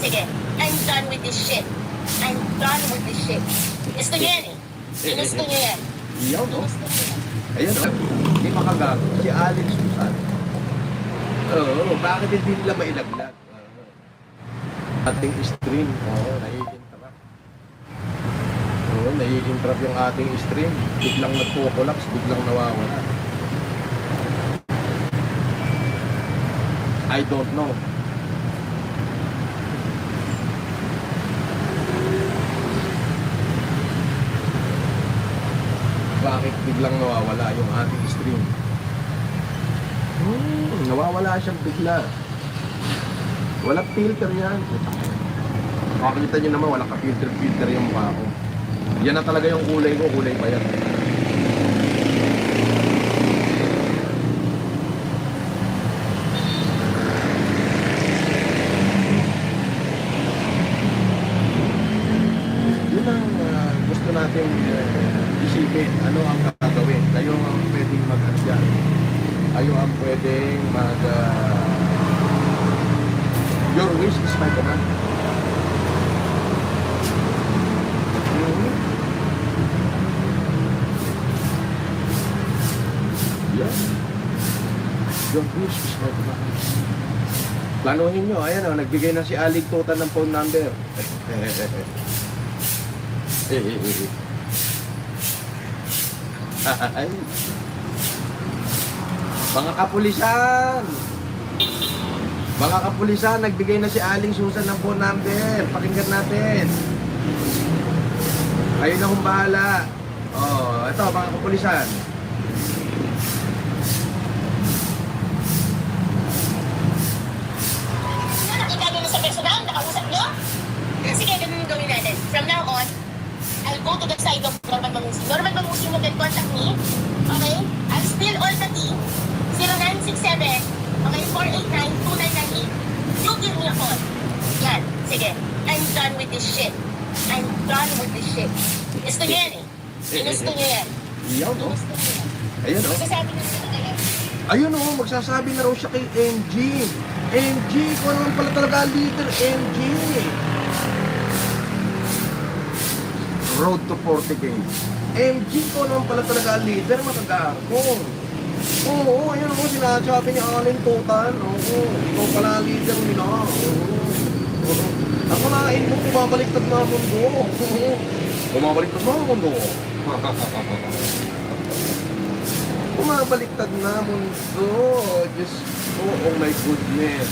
sige. I'm done with this shit. I'm done with this shit. Gusto niya yan eh. Ginusto niya yan. Iyaw, no? Ginusto niya yan. Ayun, no? Hindi makagago. Si Alex Susan. Oo, bakit hindi nila mailaglag? Ating stream. Oo, naiintrap. Oo, naiintrap yung ating stream. Biglang nagpo-collapse, biglang nawawala. I don't know. Bakit biglang nawawala yung ating stream? Nawawala siyang bigla. Walang filter yan. Makikita nyo naman, walang ka-filter yung mukha ko. Yan na talaga yung kulay ko, kulay pa yan. Yun ang gusto natin isipin. Ano ang gagawin? Kayo ang pwedeng mag-adjust. Kayo ang pwedeng mag... your wish is my command. Yes. Your wish is my command. Planuhin nyo. Ayan o, nagbigay na si Alig Tutan ng phone number. Ay. Mga kapulisan! Mga kapulisan, nagbigay na si Aling Susan ng phone number. Pakinggan natin. Kayo na kung bahala. Oh, ito mga kapulisan. Nakita nyo na sa personal, nakausap nyo? Sige, ganun yung gawin natin. From now on, I'll go to the side of Norman Mangusi. Norman Mangusi, you can contact me. Okay? I'll spill all the tea. 0967, okay, 489-2998. You give me a call. Yan. Sige. I'm done with this shit. I'm done with this shit. Gusto niya yan eh. Ginusto niya yan. Iyaw, no? Ginusto niya yan. Ayun, no? Masasabi niya na yan. Ayun, no? Magsasabi na raw siya kay MG. MG, kung naman pala talaga leader, MG. Road to 40 games. MG, kung naman pala talaga leader, matagakong. Oo, ayun mo, sinasabi niya Aling Tutan. Oo, ikaw pala leader nila. Oo. Ako nain mo, bumabaliktad na ang mundo. Oo. Bumabaliktad na ang mundo. Bumabaliktad na ang mundo. Diyos ko, oh my goodness.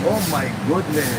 Oh my goodness.